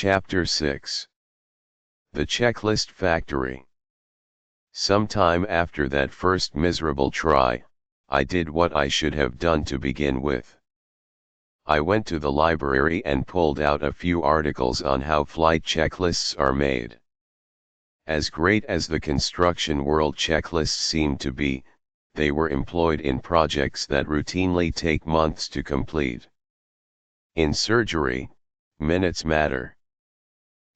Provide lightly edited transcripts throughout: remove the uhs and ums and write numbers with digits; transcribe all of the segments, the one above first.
Chapter 6. The Checklist Factory. Some time after that first miserable try, I did what I should have done to begin with. I went to the library and pulled out a few articles on how flight checklists are made. As great as the construction world checklists seemed to be, they were employed in projects that routinely take months to complete. In surgery, minutes matter.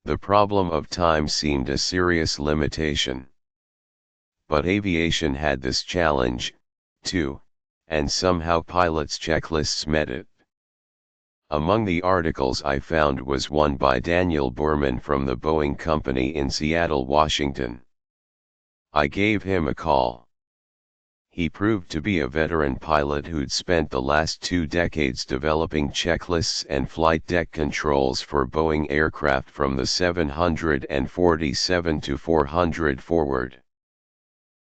The problem of time seemed a serious limitation. But aviation had this challenge, too, and somehow pilots' checklists met it. Among the articles I found was one by Daniel Borman from the Boeing Company in Seattle, Washington. I gave him a call. He proved to be a veteran pilot who'd spent the last 2 decades developing checklists and flight deck controls for Boeing aircraft from the 747 to 400 forward.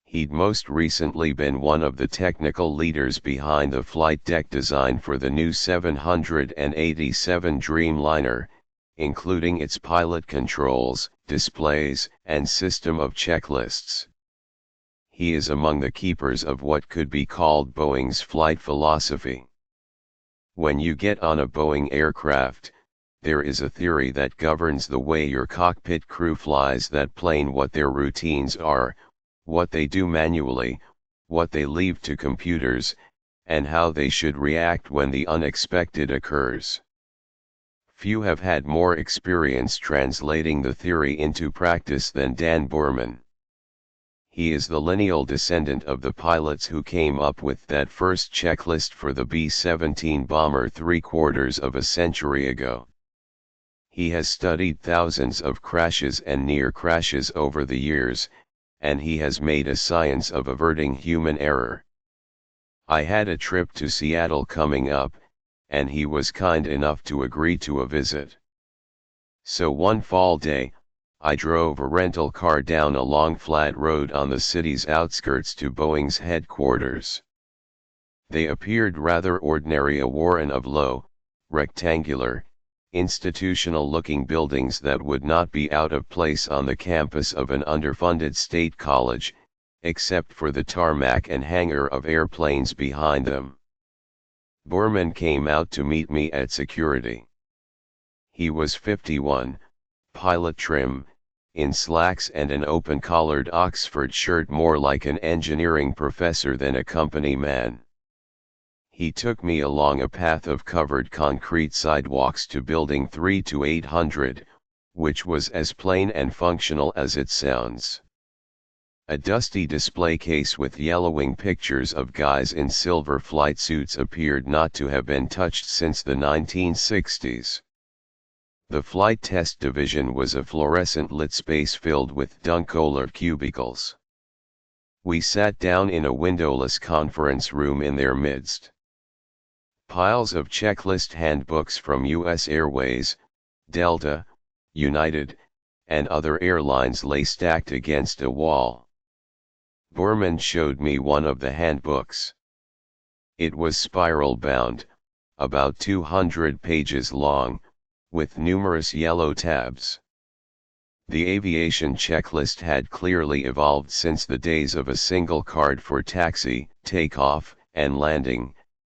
He'd most recently been one of the technical leaders behind the flight deck design for the new 787 Dreamliner, including its pilot controls, displays, and system of checklists. He is among the keepers of what could be called Boeing's flight philosophy. When you get on a Boeing aircraft, there is a theory that governs the way your cockpit crew flies that plane, what their routines are, what they do manually, what they leave to computers, and how they should react when the unexpected occurs. Few have had more experience translating the theory into practice than Dan Borman. He is the lineal descendant of the pilots who came up with that first checklist for the B-17 bomber 3/4 of a century ago. He has studied thousands of crashes and near crashes over the years, and he has made a science of averting human error. I had a trip to Seattle coming up, and he was kind enough to agree to a visit. So one fall day, I drove a rental car down a long flat road on the city's outskirts to Boeing's headquarters. They appeared rather ordinary, a warren of low, rectangular, institutional-looking buildings that would not be out of place on the campus of an underfunded state college, except for the tarmac and hangar of airplanes behind them. Borman came out to meet me at security. He was 51, pilot trim, in slacks and an open-collared Oxford shirt, more like an engineering professor than a company man. He took me along a path of covered concrete sidewalks to Building 3 to 800, which was as plain and functional as it sounds. A dusty display case with yellowing pictures of guys in silver flight suits appeared not to have been touched since the 1960s. The flight test division was a fluorescent lit space filled with Dunkola cubicles. We sat down in a windowless conference room in their midst. Piles of checklist handbooks from U.S. Airways, Delta, United, and other airlines lay stacked against a wall. Borman showed me one of the handbooks. It was spiral-bound, about 200 pages long, with numerous yellow tabs. The aviation checklist had clearly evolved since the days of a single card for taxi, takeoff, and landing,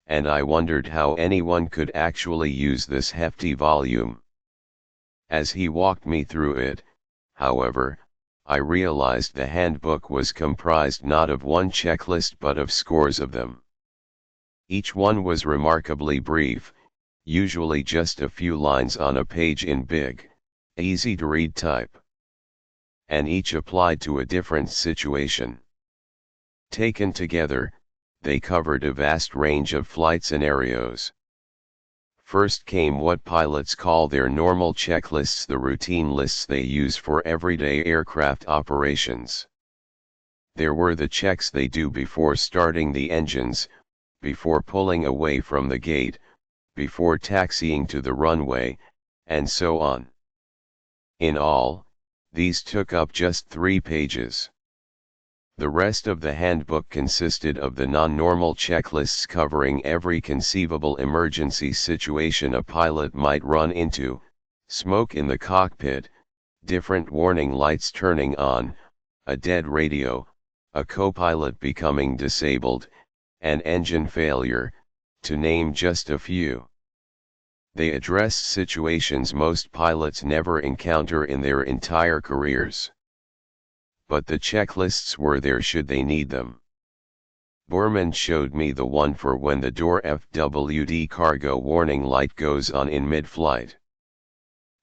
and I wondered how anyone could actually use this hefty volume. As he walked me through it, however, I realized the handbook was comprised not of one checklist but of scores of them. Each one was remarkably brief, usually just a few lines on a page in big, easy-to-read type. And each applied to a different situation. Taken together, they covered a vast range of flight scenarios. First came what pilots call their normal checklists, the routine lists they use for everyday aircraft operations. There were the checks they do before starting the engines, before pulling away from the gate, before taxiing to the runway, and so on. In all, these took up just 3 pages. The rest of the handbook consisted of the non-normal checklists covering every conceivable emergency situation a pilot might run into, Smoke in the cockpit, different warning lights turning on, a dead radio, a co-pilot becoming disabled, and engine failure, to name just a few. They addressed situations most pilots never encounter in their entire careers. But the checklists were there should they need them. Borman showed me the one for when the door FWD cargo warning light goes on in mid-flight.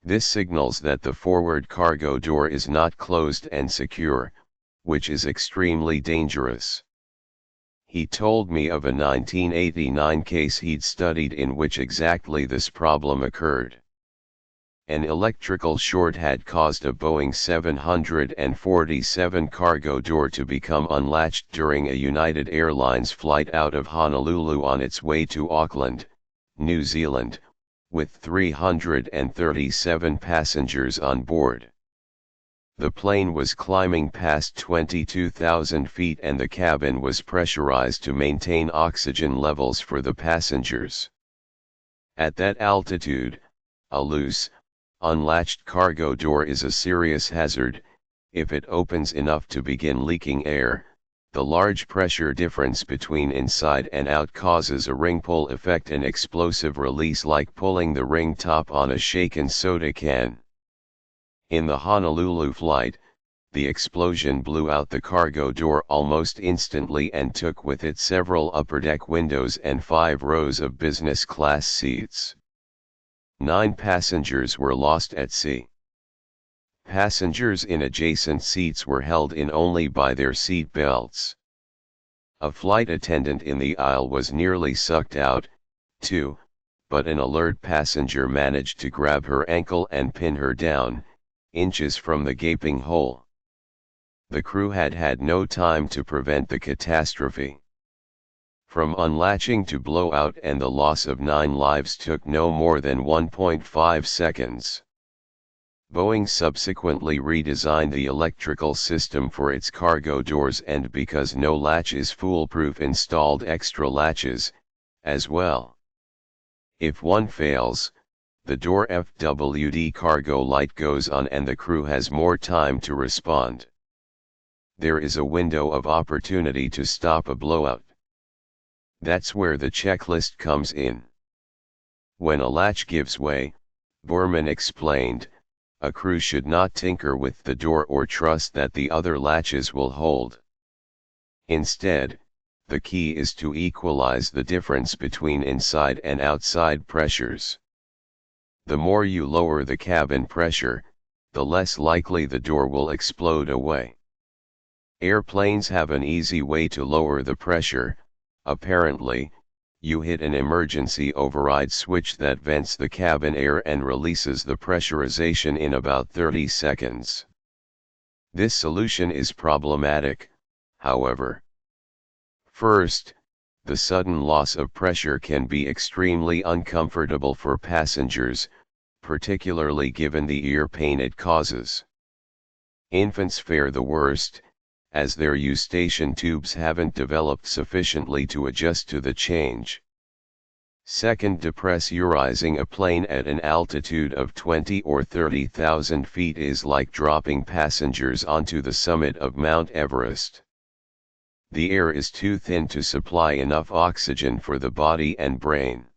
This signals that the forward cargo door is not closed and secure, which is extremely dangerous. He told me of a 1989 case he'd studied in which exactly this problem occurred. An electrical short had caused a Boeing 747 cargo door to become unlatched during a United Airlines flight out of Honolulu on its way to Auckland, New Zealand, with 337 passengers on board. The plane was climbing past 22,000 feet and the cabin was pressurized to maintain oxygen levels for the passengers. At that altitude, a loose, unlatched cargo door is a serious hazard. If it opens enough to begin leaking air, the large pressure difference between inside and out causes a ring pull effect and explosive release like pulling the ring top on a shaken soda can. In the Honolulu flight, the explosion blew out the cargo door almost instantly and took with it several upper deck windows and 5 rows of business class seats. 9 passengers were lost at sea. Passengers in adjacent seats were held in only by their seat belts. A flight attendant in the aisle was nearly sucked out, too, but an alert passenger managed to grab her ankle and pin her down, inches from the gaping hole. The crew had had no time to prevent the catastrophe. From unlatching to blowout and the loss of 9 lives took no more than 1.5 seconds. Boeing subsequently redesigned the electrical system for its cargo doors and because no latch is foolproof installed extra latches, as well. If one fails, the door FWD cargo light goes on and the crew has more time to respond. There is a window of opportunity to stop a blowout. That's where the checklist comes in. When a latch gives way, Borman explained, a crew should not tinker with the door or trust that the other latches will hold. Instead, the key is to equalize the difference between inside and outside pressures. The more you lower the cabin pressure, the less likely the door will explode away. Airplanes have an easy way to lower the pressure. Apparently, you hit an emergency override switch that vents the cabin air and releases the pressurization in about 30 seconds. This solution is problematic, however. First, the sudden loss of pressure can be extremely uncomfortable for passengers, particularly given the ear pain it causes. Infants fare the worst, as their eustachian tubes haven't developed sufficiently to adjust to the change. Second, depressurizing a plane at an altitude of 20 or 30,000 feet is like dropping passengers onto the summit of Mount Everest. The air is too thin to supply enough oxygen for the body and brain.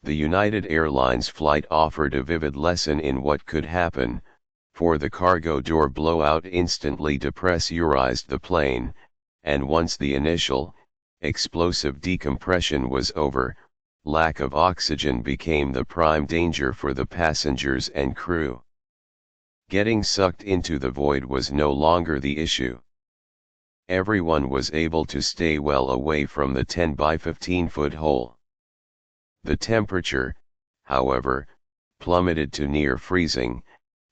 The United Airlines flight offered a vivid lesson in what could happen, for the cargo door blowout instantly depressurized the plane, and once the initial, explosive decompression was over, lack of oxygen became the prime danger for the passengers and crew. Getting sucked into the void was no longer the issue. Everyone was able to stay well away from the 10 by 15 foot hole. The temperature, however, plummeted to near freezing,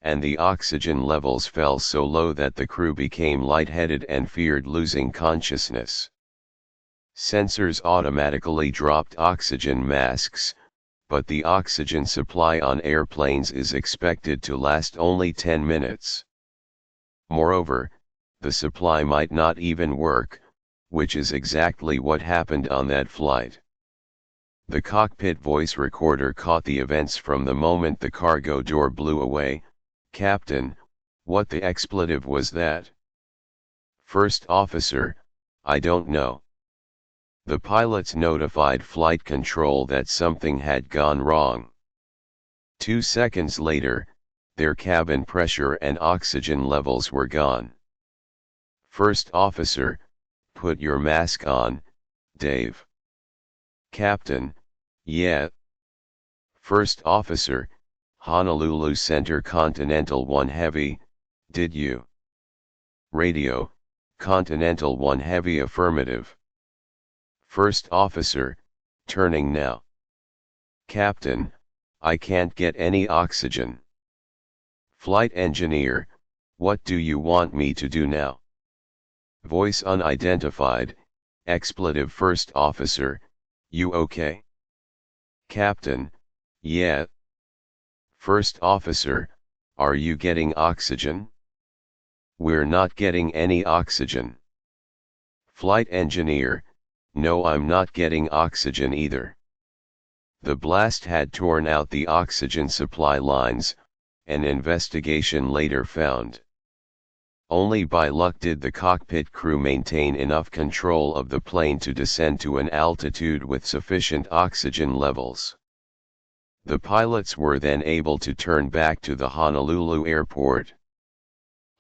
and the oxygen levels fell so low that the crew became lightheaded and feared losing consciousness. Sensors automatically dropped oxygen masks, but the oxygen supply on airplanes is expected to last only 10 minutes. Moreover, the supply might not even work, which is exactly what happened on that flight. The cockpit voice recorder caught the events from the moment the cargo door blew away. "Captain, what the expletive was that?" "First officer, I don't know." The pilots notified flight control that something had gone wrong. 2 seconds later, their cabin pressure and oxygen levels were gone. "First officer, put your mask on, Dave." "Captain, yeah." "First officer, Honolulu Center Continental 1 Heavy, did you?" Radio, Continental 1 Heavy affirmative. "First officer, turning now." "Captain, I can't get any oxygen." "Flight engineer, what do you want me to do now?" Voice unidentified, expletive. "First officer, you okay?" "Captain, yeah." "First officer, are you getting oxygen?" "We're not getting any oxygen." Flight engineer, no, I'm not getting oxygen either. The blast had torn out the oxygen supply lines, an investigation later found. Only by luck did the cockpit crew maintain enough control of the plane to descend to an altitude with sufficient oxygen levels. The pilots were then able to turn back to the Honolulu airport.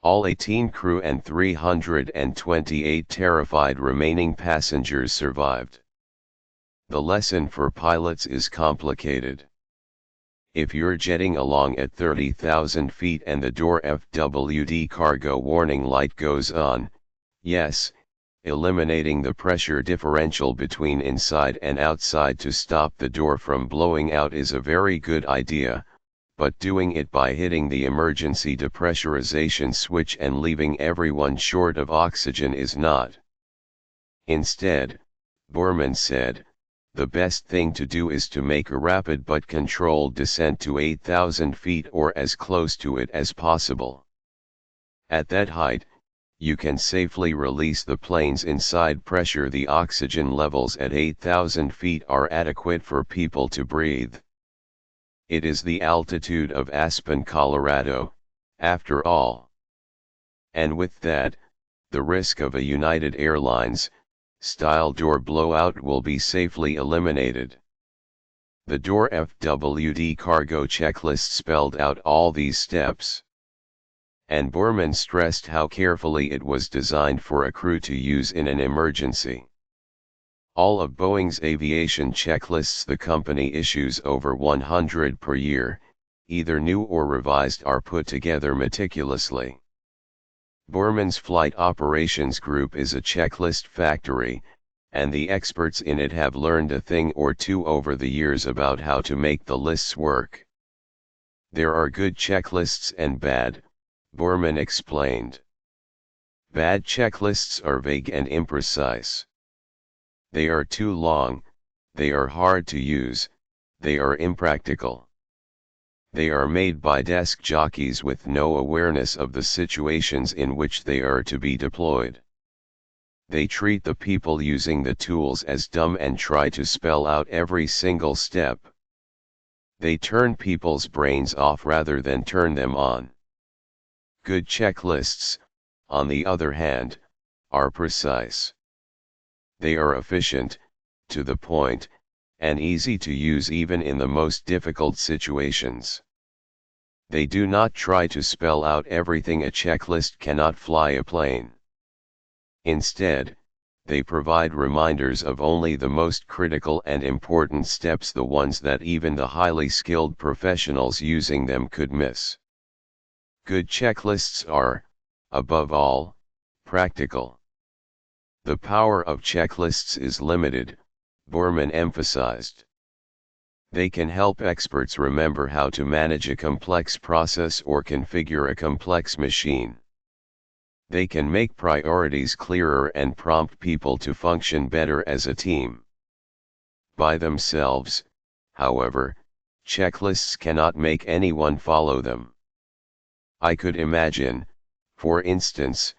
All 18 crew and 328 terrified remaining passengers survived. The lesson for pilots is complicated. If you're jetting along at 30,000 feet and the door FWD cargo warning light goes on, yes, eliminating the pressure differential between inside and outside to stop the door from blowing out is a very good idea, but doing it by hitting the emergency depressurization switch and leaving everyone short of oxygen is not. Instead, Borman said, the best thing to do is to make a rapid but controlled descent to 8,000 feet or as close to it as possible. At that height, you can safely release the plane's inside pressure. The oxygen levels at 8,000 feet are adequate for people to breathe. It is the altitude of Aspen, Colorado, after all. And with that, the risk of a United Airlines style door blowout will be safely eliminated. The door FWD cargo checklist spelled out all these steps. And Borman stressed how carefully it was designed for a crew to use in an emergency. All of Boeing's aviation checklists, the company issues over 100 per year, either new or revised, are put together meticulously. Borman's Flight Operations Group is a checklist factory, and the experts in it have learned a thing or two over the years about how to make the lists work. There are good checklists and bad, Borman explained. Bad checklists are vague and imprecise. They are too long, they are hard to use, they are impractical. They are made by desk jockeys with no awareness of the situations in which they are to be deployed. They treat the people using the tools as dumb and try to spell out every single step. They turn people's brains off rather than turn them on. Good checklists, on the other hand, are precise. They are efficient, to the point, and easy to use even in the most difficult situations. They do not try to spell out everything. A checklist cannot fly a plane. Instead, they provide reminders of only the most critical and important steps, the ones that even the highly skilled professionals using them could miss. Good checklists are, above all, practical. The power of checklists is limited, Borman emphasized. They can help experts remember how to manage a complex process or configure a complex machine. They can make priorities clearer and prompt people to function better as a team. By themselves, however, checklists cannot make anyone follow them. I could imagine, for instance,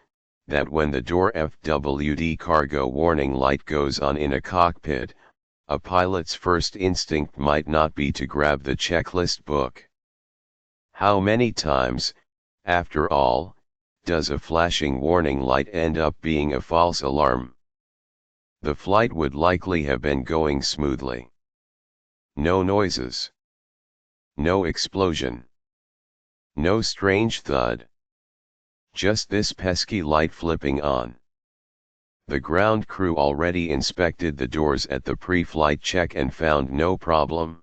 that when the door FWD cargo warning light goes on in a cockpit, a pilot's first instinct might not be to grab the checklist book. How many times, after all, does a flashing warning light end up being a false alarm? The flight would likely have been going smoothly. No noises. No explosion. No strange thud. Just this pesky light flipping on. The ground crew already inspected the doors at the pre-flight check and found no problem.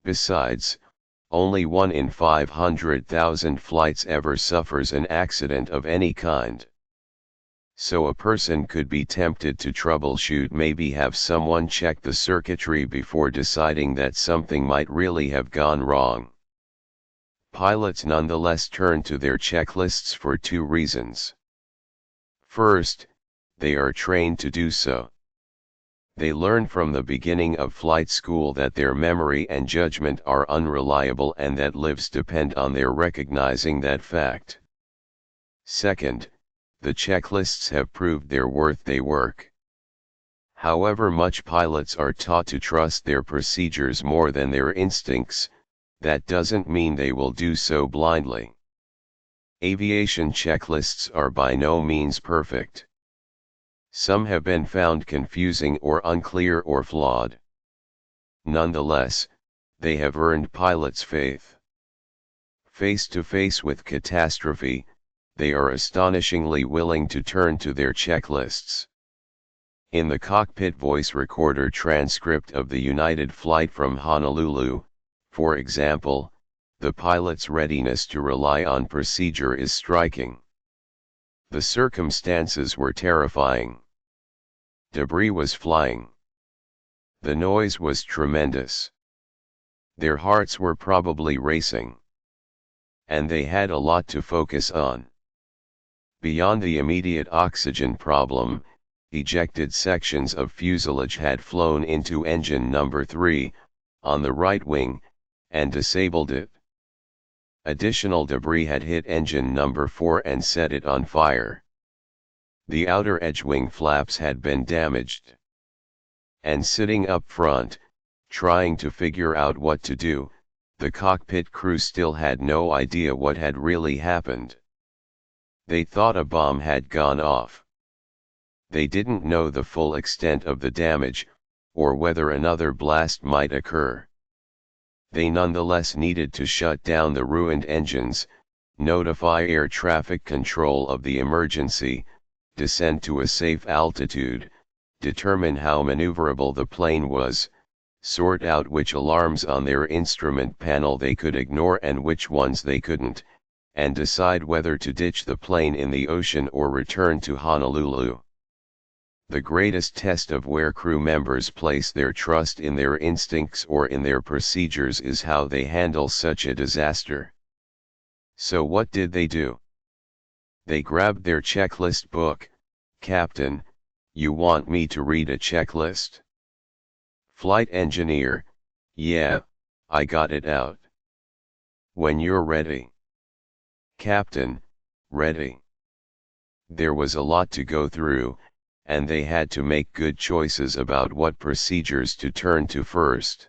Besides, only 1 in 500,000 flights ever suffers an accident of any kind. So a person could be tempted to troubleshoot, maybe have someone check the circuitry before deciding that something might really have gone wrong. Pilots nonetheless turn to their checklists for 2 reasons. First, they are trained to do so. They learn from the beginning of flight school that their memory and judgment are unreliable and that lives depend on their recognizing that fact. Second, the checklists have proved their worth. They work. However much pilots are taught to trust their procedures more than their instincts, that doesn't mean they will do so blindly. Aviation checklists are by no means perfect. Some have been found confusing or unclear or flawed. Nonetheless, they have earned pilots' faith. Face to face with catastrophe, they are astonishingly willing to turn to their checklists. In the cockpit voice recorder transcript of the United flight from Honolulu, for example, the pilot's readiness to rely on procedure is striking. The circumstances were terrifying. Debris was flying. The noise was tremendous. Their hearts were probably racing. And they had a lot to focus on. Beyond the immediate oxygen problem, ejected sections of fuselage had flown into engine number 3, on the right wing, and disabled it. Additional debris had hit engine number 4 and set it on fire. The outer edge wing flaps had been damaged. And sitting up front, trying to figure out what to do, the cockpit crew still had no idea what had really happened. They thought a bomb had gone off. They didn't know the full extent of the damage, or whether another blast might occur. They nonetheless needed to shut down the ruined engines, notify air traffic control of the emergency, descend to a safe altitude, determine how maneuverable the plane was, sort out which alarms on their instrument panel they could ignore and which ones they couldn't, and decide whether to ditch the plane in the ocean or return to Honolulu. The greatest test of where crew members place their trust in their instincts or in their procedures is how they handle such a disaster. So what did they do? They grabbed their checklist book. Captain, you want me to read a checklist? Flight engineer, yeah, I got it out. When you're ready. Captain, ready. There was a lot to go through, and they had to make good choices about what procedures to turn to first.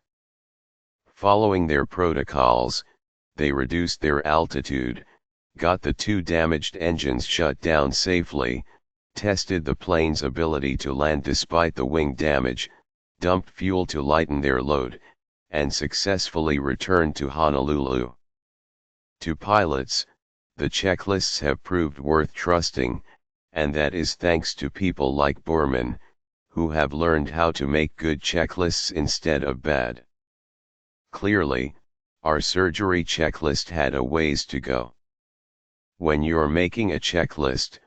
Following their protocols, they reduced their altitude, got the 2 damaged engines shut down safely, tested the plane's ability to land despite the wing damage, dumped fuel to lighten their load, and successfully returned to Honolulu. To pilots, the checklists have proved worth trusting, and that is thanks to people like Borman, who have learned how to make good checklists instead of bad. Clearly, our surgery checklist had a ways to go. When you're making a checklist,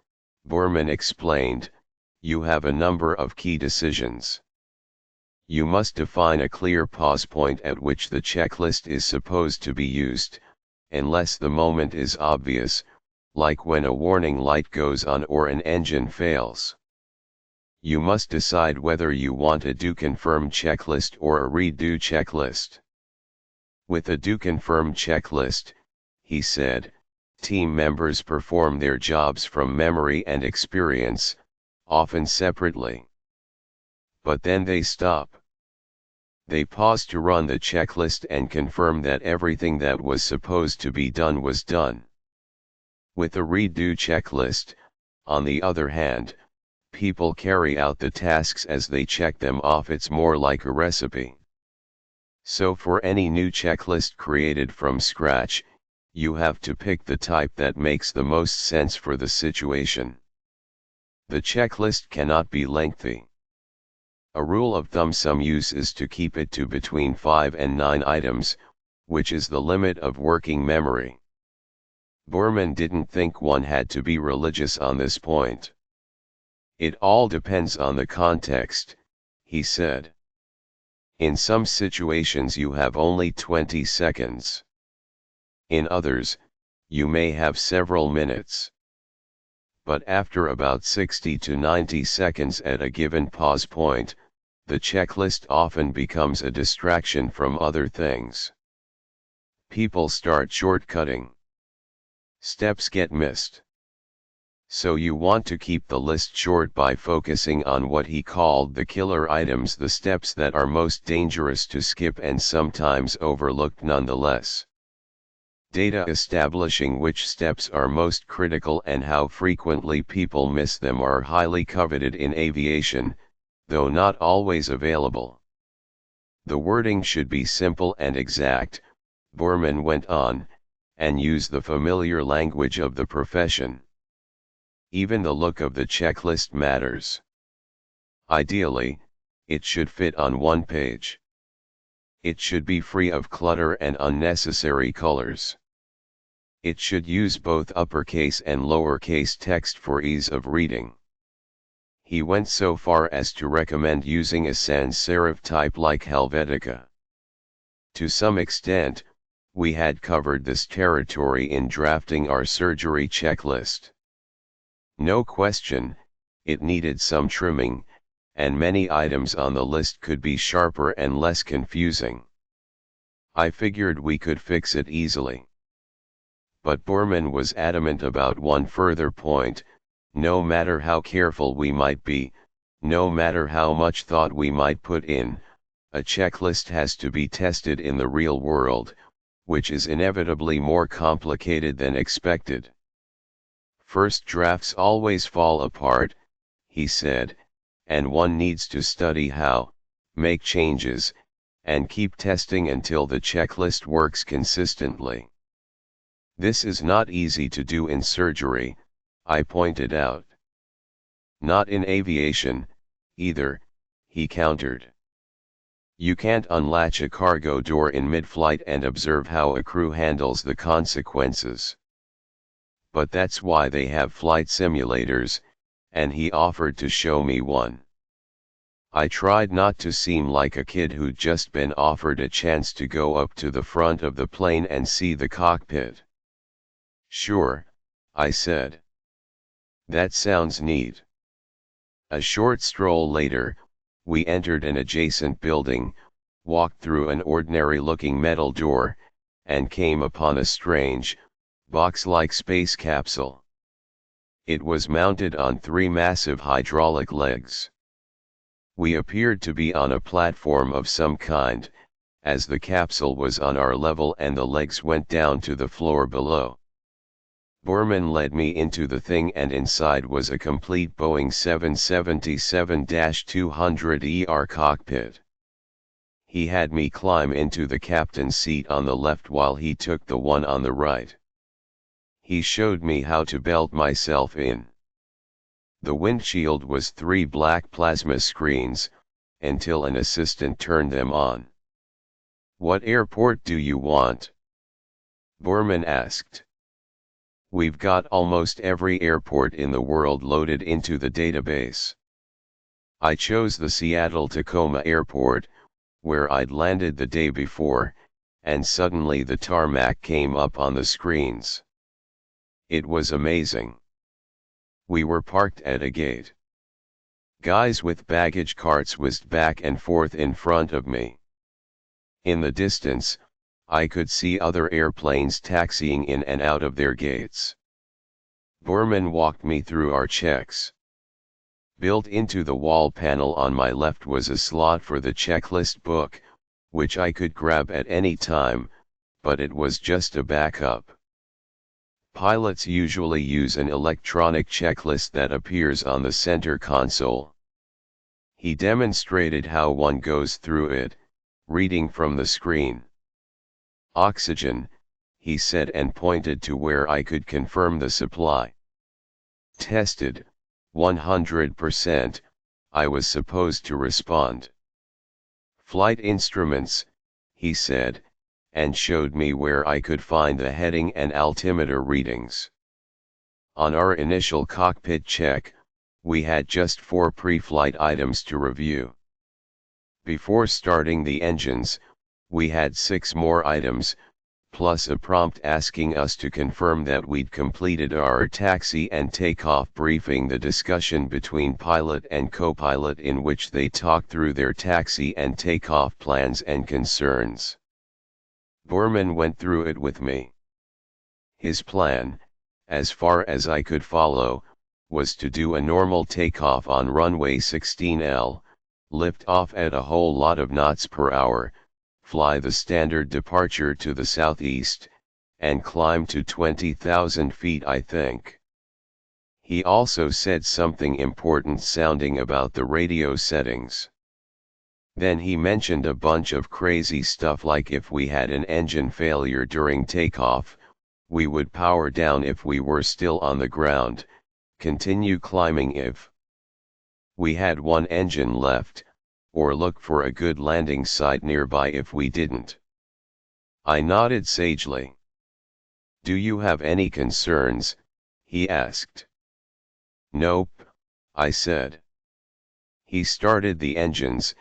Borman explained, you have a number of key decisions. You must define a clear pause point at which the checklist is supposed to be used, unless the moment is obvious, like when a warning light goes on or an engine fails. You must decide whether you want a do confirm checklist or a redo checklist. With a do confirm checklist, he said, team members perform their jobs from memory and experience, often separately. But then they stop. They paused to run the checklist and confirm that everything that was supposed to be done was done. With a redo checklist, on the other hand, people carry out the tasks as they check them off. It's more like a recipe. So for any new checklist created from scratch, you have to pick the type that makes the most sense for the situation. The checklist cannot be lengthy. A rule of thumb some use is to keep it to between 5 and 9 items, which is the limit of working memory. Borman didn't think one had to be religious on this point. It all depends on the context, he said. In some situations you have only 20 seconds. In others, you may have several minutes. But after about 60 to 90 seconds at a given pause point, the checklist often becomes a distraction from other things. People start shortcutting. Steps get missed. So you want to keep the list short by focusing on what he called the killer items, the steps that are most dangerous to skip and sometimes overlooked nonetheless. Data establishing which steps are most critical and how frequently people miss them are highly coveted in aviation, though not always available. The wording should be simple and exact, Borman went on, and use the familiar language of the profession. Even the look of the checklist matters. Ideally, it should fit on one page. It should be free of clutter and unnecessary colors. It should use both uppercase and lowercase text for ease of reading. He went so far as to recommend using a sans serif type like Helvetica. To some extent, we had covered this territory in drafting our surgery checklist. No question, it needed some trimming, and many items on the list could be sharper and less confusing. I figured we could fix it easily. But Borman was adamant about one further point: no matter how careful we might be, no matter how much thought we might put in, a checklist has to be tested in the real world, which is inevitably more complicated than expected. First drafts always fall apart, he said, and one needs to study how, make changes, and keep testing until the checklist works consistently. This is not easy to do in surgery, I pointed out. Not in aviation, either, he countered. You can't unlatch a cargo door in mid-flight and observe how a crew handles the consequences. But that's why they have flight simulators, and he offered to show me one. I tried not to seem like a kid who'd just been offered a chance to go up to the front of the plane and see the cockpit. Sure, I said. That sounds neat. A short stroll later, we entered an adjacent building, walked through an ordinary-looking metal door, and came upon a strange, box-like space capsule. It was mounted on 3 massive hydraulic legs. We appeared to be on a platform of some kind, as the capsule was on our level and the legs went down to the floor below. Borman led me into the thing, and inside was a complete Boeing 777-200ER cockpit. He had me climb into the captain's seat on the left while he took the one on the right. He showed me how to belt myself in. The windshield was 3 black plasma screens, until an assistant turned them on. "What airport do you want?" Borman asked. "We've got almost every airport in the world loaded into the database." I chose the Seattle-Tacoma airport, where I'd landed the day before, and suddenly the tarmac came up on the screens. It was amazing. We were parked at a gate. Guys with baggage carts whizzed back and forth in front of me. In the distance, I could see other airplanes taxiing in and out of their gates. Borman walked me through our checks. Built into the wall panel on my left was a slot for the checklist book, which I could grab at any time, but it was just a backup. Pilots usually use an electronic checklist that appears on the center console. He demonstrated how one goes through it, reading from the screen. Oxygen, he said, and pointed to where I could confirm the supply. Tested, 100%, I was supposed to respond. Flight instruments, he said, and showed me where I could find the heading and altimeter readings. On our initial cockpit check, we had just 4 pre-flight items to review. Before starting the engines, we had 6 more items, plus a prompt asking us to confirm that we'd completed our taxi and takeoff briefing, the discussion between pilot and co-pilot in which they talked through their taxi and takeoff plans and concerns. Borman went through it with me. His plan, as far as I could follow, was to do a normal takeoff on runway 16L, lift off at a whole lot of knots per hour, fly the standard departure to the southeast, and climb to 20,000 feet, I think. He also said something important sounding about the radio settings. Then he mentioned a bunch of crazy stuff like if we had an engine failure during takeoff, we would power down if we were still on the ground, continue climbing if we had one engine left, or look for a good landing site nearby if we didn't. I nodded sagely. "Do you have any concerns?" he asked. "Nope," I said. He started the engines,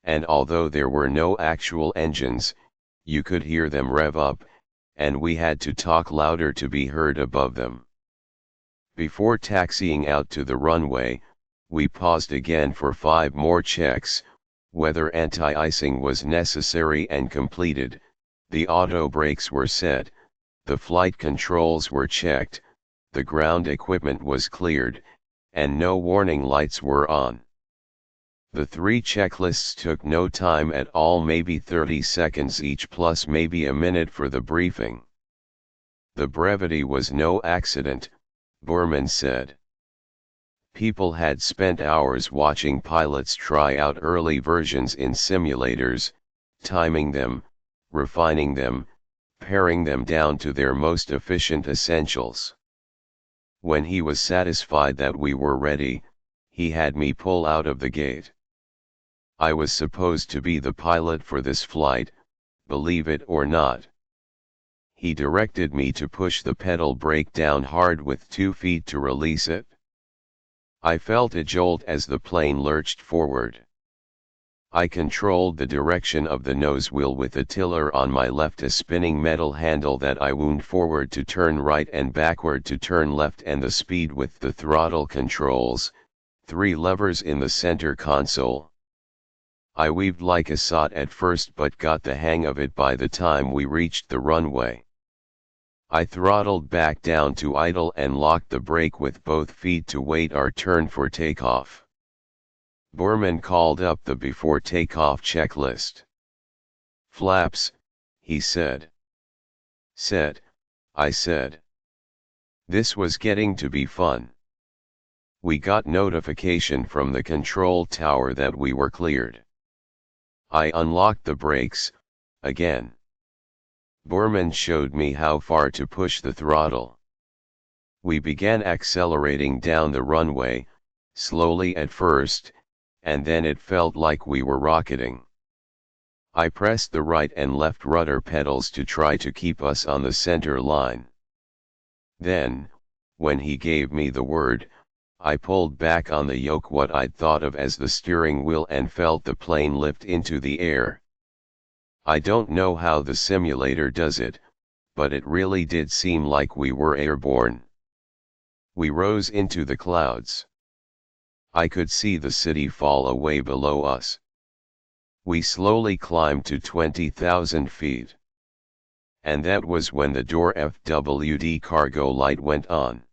and although there were no actual engines, you could hear them rev up, and we had to talk louder to be heard above them. Before taxiing out to the runway, we paused again for 5 more checks, whether anti-icing was necessary and completed, the auto brakes were set, the flight controls were checked, the ground equipment was cleared, and no warning lights were on. The 3 checklists took no time at all, maybe 30 seconds each plus maybe a minute for the briefing. The brevity was no accident, Borman said. People had spent hours watching pilots try out early versions in simulators, timing them, refining them, paring them down to their most efficient essentials. When he was satisfied that we were ready, he had me pull out of the gate. I was supposed to be the pilot for this flight, believe it or not. He directed me to push the pedal brake down hard with 2 feet to release it. I felt a jolt as the plane lurched forward. I controlled the direction of the nose wheel with a tiller on my left, a spinning metal handle that I wound forward to turn right and backward to turn left, and the speed with the throttle controls, 3 levers in the center console. I weaved like a sot at first but got the hang of it by the time we reached the runway. I throttled back down to idle and locked the brake with both feet to wait our turn for takeoff. Borman called up the before takeoff checklist. "Flaps," he said. "Set," I said. This was getting to be fun. We got notification from the control tower that we were cleared. I unlocked the brakes, again. Borman showed me how far to push the throttle. We began accelerating down the runway, slowly at first, and then it felt like we were rocketing. I pressed the right and left rudder pedals to try to keep us on the center line. Then, when he gave me the word, I pulled back on the yoke, what I'd thought of as the steering wheel, and felt the plane lift into the air. I don't know how the simulator does it, but it really did seem like we were airborne. We rose into the clouds. I could see the city fall away below us. We slowly climbed to 20,000 feet. And that was when the door FWD cargo light went on.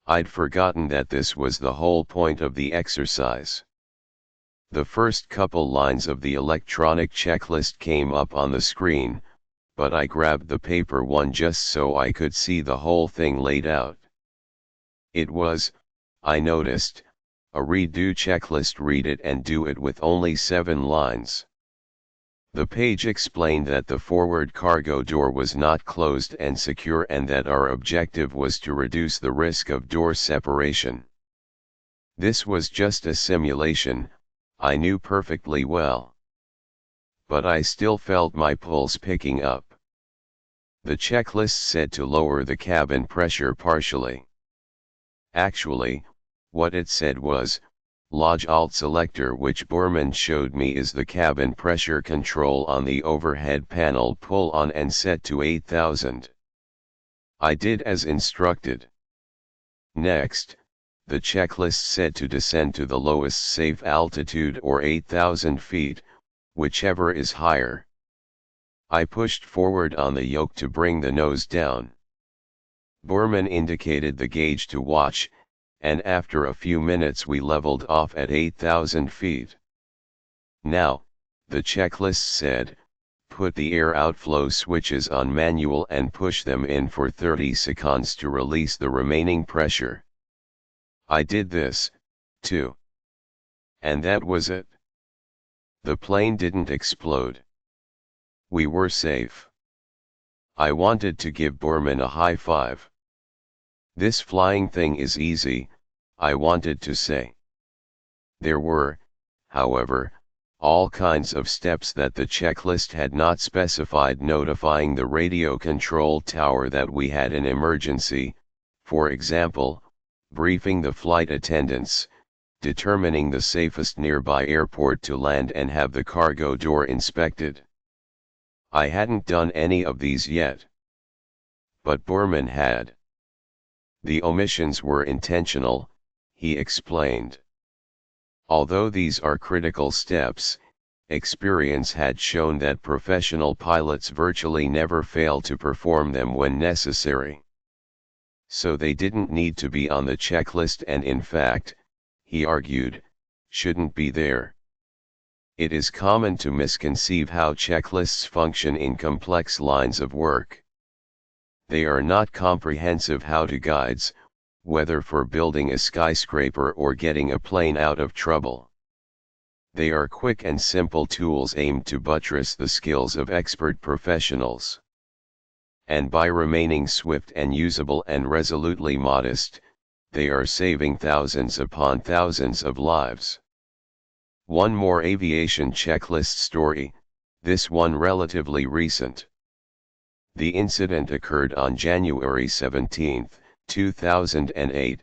I'd forgotten that this was the whole point of the exercise. The first couple lines of the electronic checklist came up on the screen, but I grabbed the paper one just so I could see the whole thing laid out. It was, I noticed, a redo checklist. Read it and do it with only 7 lines. The page explained that the forward cargo door was not closed and secure and that our objective was to reduce the risk of door separation. This was just a simulation, I knew perfectly well. But I still felt my pulse picking up. The checklist said to lower the cabin pressure partially. Actually, what it said was, Lodge Alt Selector, which Borman showed me is the cabin pressure control on the overhead panel. Pull on and set to 8,000. I did as instructed. Next, the checklist said to descend to the lowest safe altitude or 8,000 feet, whichever is higher. I pushed forward on the yoke to bring the nose down. Borman indicated the gauge to watch, and after a few minutes we leveled off at 8,000 feet. Now, the checklist said, put the air outflow switches on manual and push them in for 30 seconds to release the remaining pressure. I did this, too. And that was it. The plane didn't explode. We were safe. I wanted to give Borman a high five. This flying thing is easy, I wanted to say. There were, however, all kinds of steps that the checklist had not specified, notifying the radio control tower that we had an emergency, for example, briefing the flight attendants, determining the safest nearby airport to land and have the cargo door inspected. I hadn't done any of these yet. But Borman had. The omissions were intentional, he explained. Although these are critical steps, experience had shown that professional pilots virtually never fail to perform them when necessary. So they didn't need to be on the checklist and, in fact, he argued, shouldn't be there. It is common to misconceive how checklists function in complex lines of work. They are not comprehensive how-to guides, whether for building a skyscraper or getting a plane out of trouble. They are quick and simple tools aimed to buttress the skills of expert professionals. And by remaining swift and usable and resolutely modest, they are saving thousands upon thousands of lives. One more aviation checklist story, this one relatively recent. The incident occurred on January 17, 2008,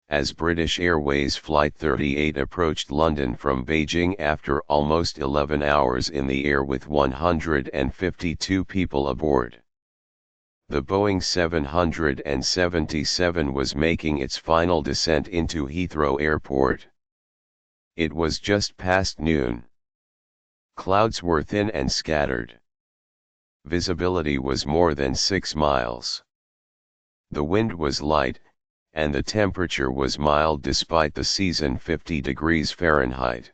as British Airways Flight 38 approached London from Beijing after almost 11 hours in the air with 152 people aboard. The Boeing 777 was making its final descent into Heathrow Airport. It was just past noon. Clouds were thin and scattered. Visibility was more than 6 miles. The wind was light, and the temperature was mild despite the season 50 degrees Fahrenheit.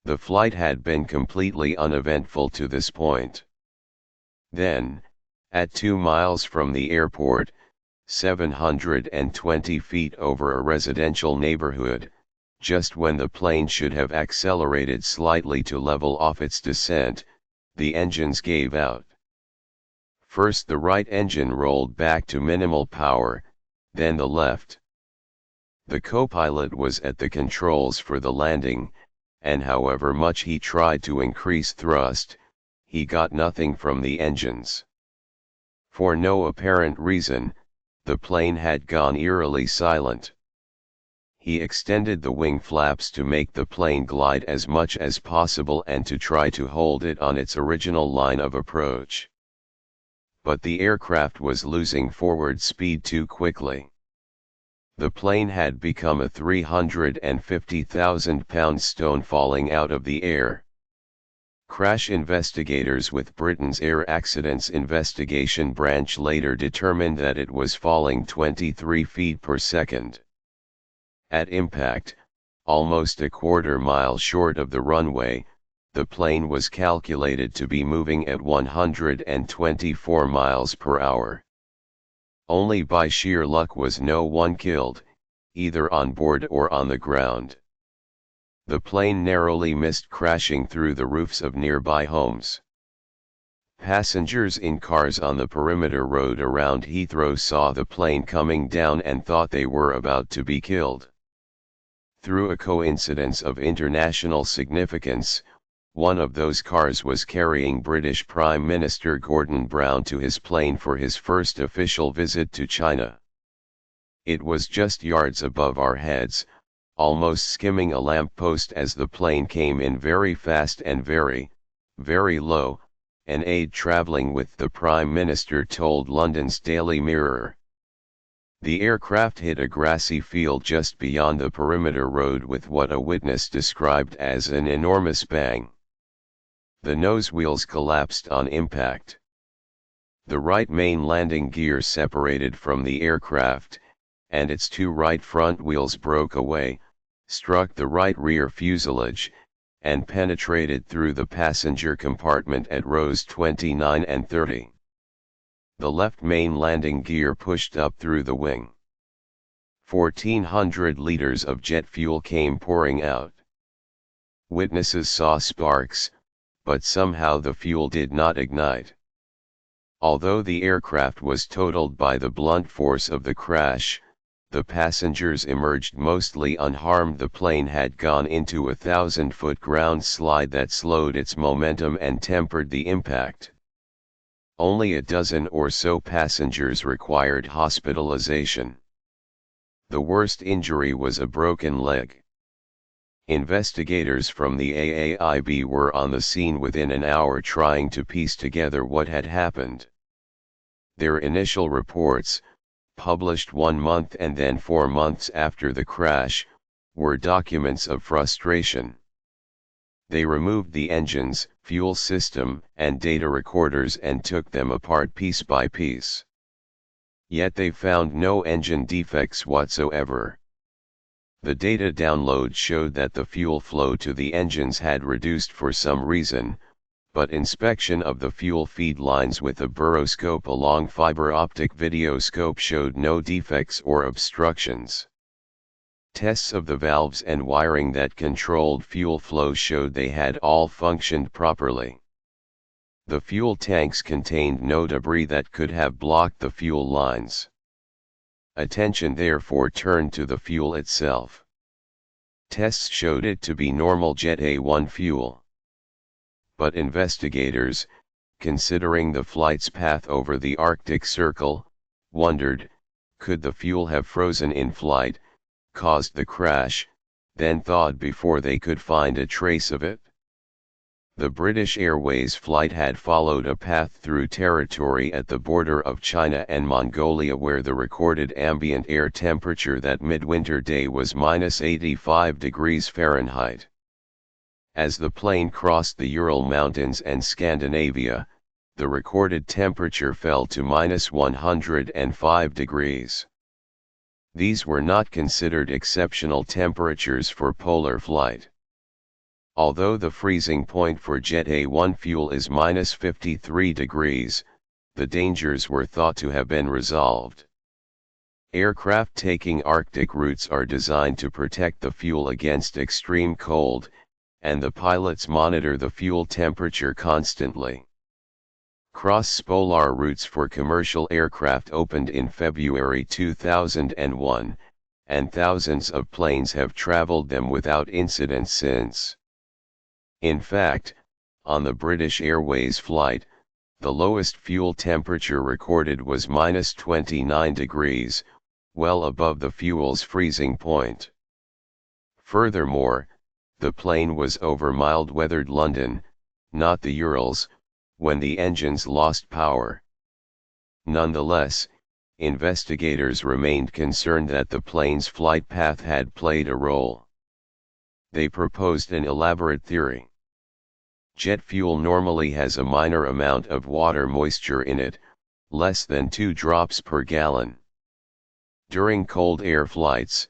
The flight had been completely uneventful to this point. Then, at 2 miles from the airport, 720 feet over a residential neighborhood, just when the plane should have accelerated slightly to level off its descent, the engines gave out. First the right engine rolled back to minimal power, then the left. The co-pilot was at the controls for the landing, and however much he tried to increase thrust, he got nothing from the engines. For no apparent reason, the plane had gone eerily silent. He extended the wing flaps to make the plane glide as much as possible and to try to hold it on its original line of approach. But the aircraft was losing forward speed too quickly. The plane had become a 350,000-pound stone falling out of the air. Crash investigators with Britain's Air Accidents Investigation Branch later determined that it was falling 23 feet per second. At impact, almost a quarter mile short of the runway. The plane was calculated to be moving at 124 miles per hour. Only by sheer luck was no one killed, either on board or on the ground. The plane narrowly missed crashing through the roofs of nearby homes. Passengers in cars on the perimeter road around Heathrow saw the plane coming down and thought they were about to be killed. Through a coincidence of international significance, one of those cars was carrying British Prime Minister Gordon Brown to his plane for his first official visit to China. It was just yards above our heads, almost skimming a lamppost as the plane came in very fast and very, very low, an aide travelling with the Prime Minister told London's Daily Mirror. The aircraft hit a grassy field just beyond the perimeter road with what a witness described as an enormous bang. The nose wheels collapsed on impact. The right main landing gear separated from the aircraft, and its two right front wheels broke away, struck the right rear fuselage, and penetrated through the passenger compartment at rows 29 and 30. The left main landing gear pushed up through the wing. 1,400 liters of jet fuel came pouring out. Witnesses saw sparks, but somehow the fuel did not ignite. Although the aircraft was totaled by the blunt force of the crash, the passengers emerged mostly unharmed. The plane had gone into a 1,000-foot ground slide that slowed its momentum and tempered the impact. Only a dozen or so passengers required hospitalization. The worst injury was a broken leg. Investigators from the AAIB were on the scene within an hour trying to piece together what had happened. Their initial reports, published 1 month and then 4 months after the crash, were documents of frustration. They removed the engines, fuel system, and data recorders and took them apart piece by piece. Yet they found no engine defects whatsoever. The data download showed that the fuel flow to the engines had reduced for some reason, but inspection of the fuel feed lines with a buroscope along fiber optic videoscope showed no defects or obstructions. Tests of the valves and wiring that controlled fuel flow showed they had all functioned properly. The fuel tanks contained no debris that could have blocked the fuel lines. Attention therefore turned to the fuel itself. Tests showed it to be normal Jet A1 fuel. But investigators, considering the flight's path over the Arctic Circle, wondered, could the fuel have frozen in flight, caused the crash, then thawed before they could find a trace of it? The British Airways flight had followed a path through territory at the border of China and Mongolia where the recorded ambient air temperature that midwinter day was -85 degrees Fahrenheit. As the plane crossed the Ural Mountains and Scandinavia, the recorded temperature fell to -105 degrees. These were not considered exceptional temperatures for polar flight. Although the freezing point for Jet A1 fuel is -53 degrees, the dangers were thought to have been resolved. Aircraft taking Arctic routes are designed to protect the fuel against extreme cold, and the pilots monitor the fuel temperature constantly. Cross-polar routes for commercial aircraft opened in February 2001, and thousands of planes have traveled them without incident since. In fact, on the British Airways flight, the lowest fuel temperature recorded was -29 degrees, well above the fuel's freezing point. Furthermore, the plane was over mild-weathered London, not the Urals, when the engines lost power. Nonetheless, investigators remained concerned that the plane's flight path had played a role. They proposed an elaborate theory. Jet fuel normally has a minor amount of water moisture in it, less than 2 drops per gallon. During cold air flights,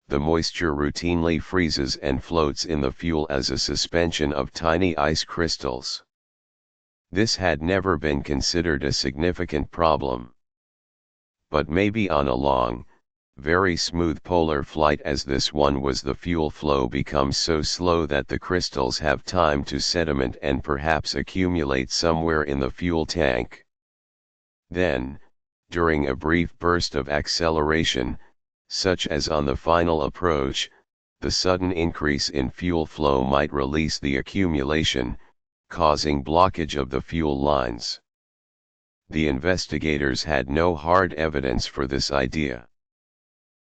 the moisture routinely freezes and floats in the fuel as a suspension of tiny ice crystals. This had never been considered a significant problem. But maybe on a long, very smooth polar flight as this one was, the fuel flow becomes so slow that the crystals have time to sediment and perhaps accumulate somewhere in the fuel tank. Then, during a brief burst of acceleration, such as on the final approach, the sudden increase in fuel flow might release the accumulation, causing blockage of the fuel lines. The investigators had no hard evidence for this idea.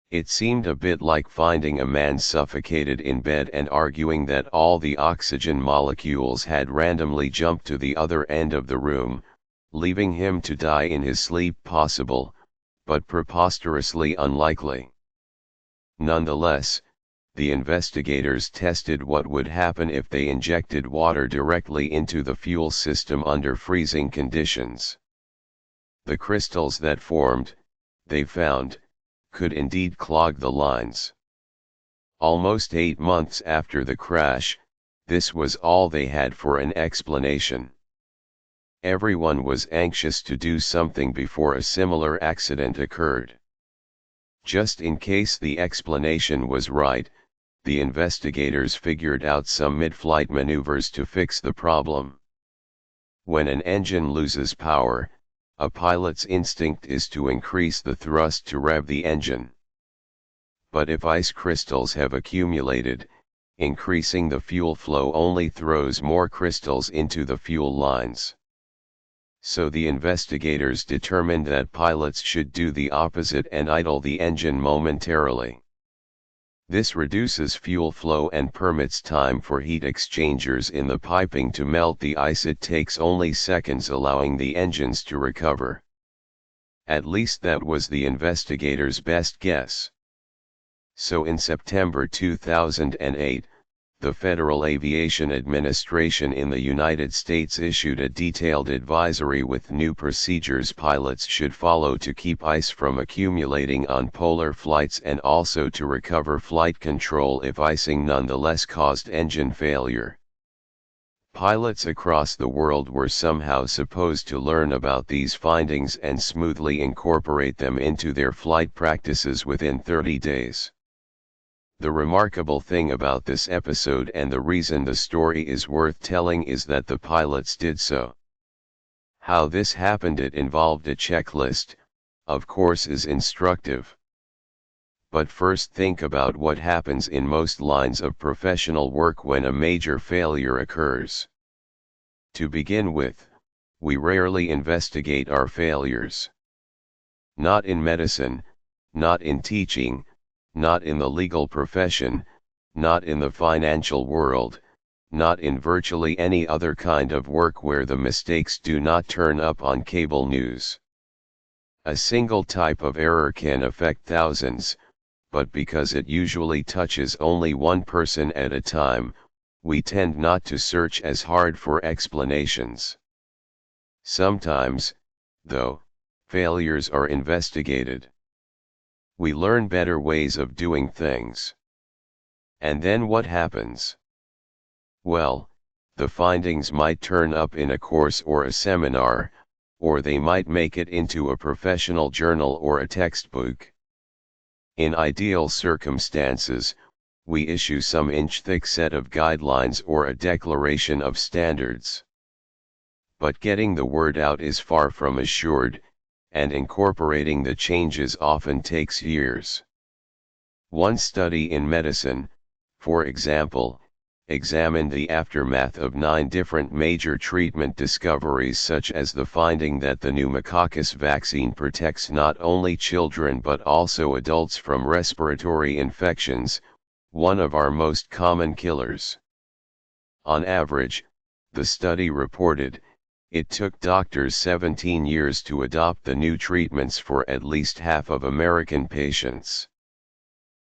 It seemed a bit like finding a man suffocated in bed and arguing that all the oxygen molecules had randomly jumped to the other end of the room, leaving him to die in his sleep. Possible, but preposterously unlikely. Nonetheless, the investigators tested what would happen if they injected water directly into the fuel system under freezing conditions. The crystals that formed, they found, could indeed clog the lines. Almost 8 months after the crash, this was all they had for an explanation. Everyone was anxious to do something before a similar accident occurred. Just in case the explanation was right, the investigators figured out some mid-flight maneuvers to fix the problem. When an engine loses power, a pilot's instinct is to increase the thrust to rev the engine. But if ice crystals have accumulated, increasing the fuel flow only throws more crystals into the fuel lines. So the investigators determined that pilots should do the opposite and idle the engine momentarily. This reduces fuel flow and permits time for heat exchangers in the piping to melt the ice. It takes only seconds, allowing the engines to recover. At least that was the investigators' best guess. So in September 2008, the Federal Aviation Administration in the United States issued a detailed advisory with new procedures pilots should follow to keep ice from accumulating on polar flights and also to recover flight control if icing nonetheless caused engine failure. Pilots across the world were somehow supposed to learn about these findings and smoothly incorporate them into their flight practices within 30 days. The remarkable thing about this episode, and the reason the story is worth telling, is that the pilots did so. How this happened, it involved a checklist, of course, is instructive. But first think about what happens in most lines of professional work when a major failure occurs. To begin with, we rarely investigate our failures. Not in medicine, not in teaching, not in the legal profession, not in the financial world, not in virtually any other kind of work where the mistakes do not turn up on cable news. A single type of error can affect thousands, but because it usually touches only one person at a time, we tend not to search as hard for explanations. Sometimes, though, failures are investigated. We learn better ways of doing things. And then what happens? Well, the findings might turn up in a course or a seminar, or they might make it into a professional journal or a textbook. In ideal circumstances, we issue some inch-thick set of guidelines or a declaration of standards. But getting the word out is far from assured, and incorporating the changes often takes years. One study in medicine, for example, examined the aftermath of 9 different major treatment discoveries, such as the finding that the pneumococcus vaccine protects not only children but also adults from respiratory infections, one of our most common killers. On average, the study reported, it took doctors 17 years to adopt the new treatments for at least half of American patients.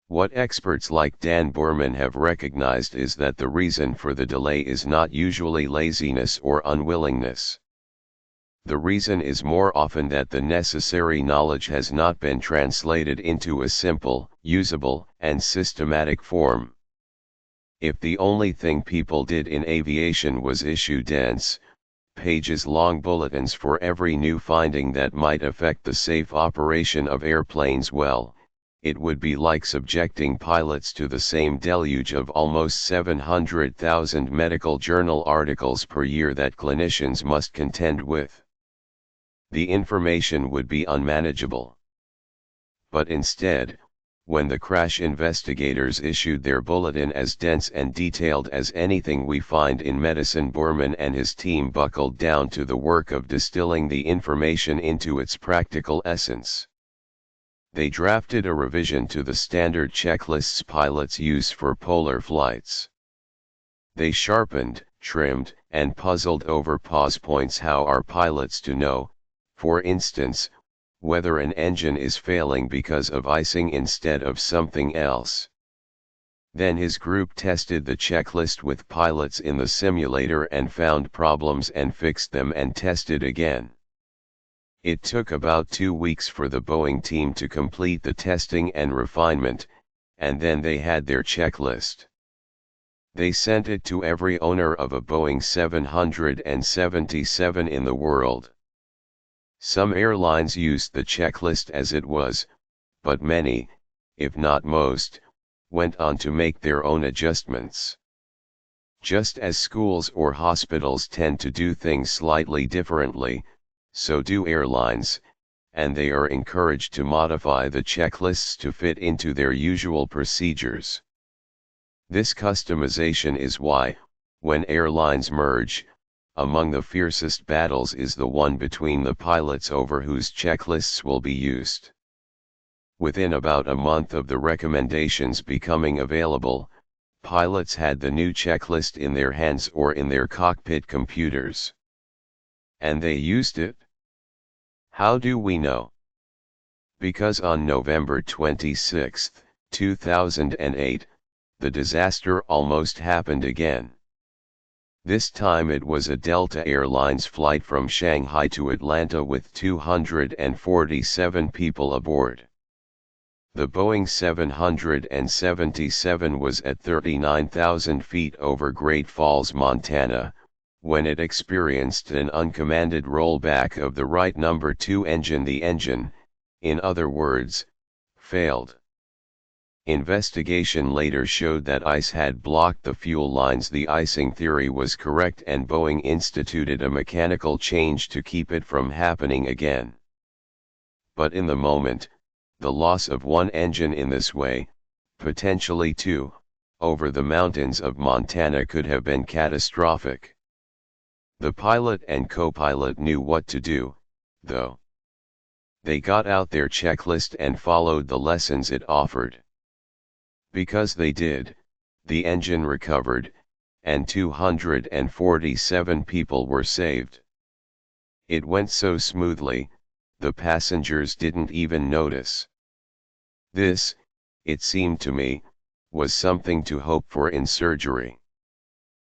What experts like Dan Borman have recognized is that the reason for the delay is not usually laziness or unwillingness. The reason is more often that the necessary knowledge has not been translated into a simple, usable, and systematic form. If the only thing people did in aviation was issue dense, pages-long bulletins for every new finding that might affect the safe operation of airplanes, well, it would be like subjecting pilots to the same deluge of almost 700,000 medical journal articles per year that clinicians must contend with. The information would be unmanageable. But instead, when the crash investigators issued their bulletin as dense and detailed as anything we find in medicine, Borman and his team buckled down to the work of distilling the information into its practical essence. They drafted a revision to the standard checklists pilots use for polar flights. They sharpened, trimmed, and puzzled over pause points. How are pilots to know, for instance, whether an engine is failing because of icing instead of something else? Then his group tested the checklist with pilots in the simulator and found problems and fixed them and tested again. It took about 2 weeks for the Boeing team to complete the testing and refinement, and then they had their checklist. They sent it to every owner of a Boeing 777 in the world. Some airlines used the checklist as it was, but many, if not most, went on to make their own adjustments. Just as schools or hospitals tend to do things slightly differently, so do airlines, and they are encouraged to modify the checklists to fit into their usual procedures. This customization is why, when airlines merge, among the fiercest battles is the one between the pilots over whose checklists will be used. Within about a month of the recommendations becoming available, pilots had the new checklist in their hands or in their cockpit computers. And they used it. How do we know? Because on November 26, 2008, the disaster almost happened again. This time it was a Delta Airlines flight from Shanghai to Atlanta with 247 people aboard. The Boeing 777 was at 39,000 feet over Great Falls, Montana, when it experienced an uncommanded rollback of the right number 2 engine. The engine, in other words, failed. Investigation later showed that ice had blocked the fuel lines. The icing theory was correct and Boeing instituted a mechanical change to keep it from happening again. But in the moment, the loss of one engine in this way, potentially 2, over the mountains of Montana could have been catastrophic. The pilot and co-pilot knew what to do, though. They got out their checklist and followed the lessons it offered. Because they did, the engine recovered, and 247 people were saved. It went so smoothly, the passengers didn't even notice. This, it seemed to me, was something to hope for in surgery.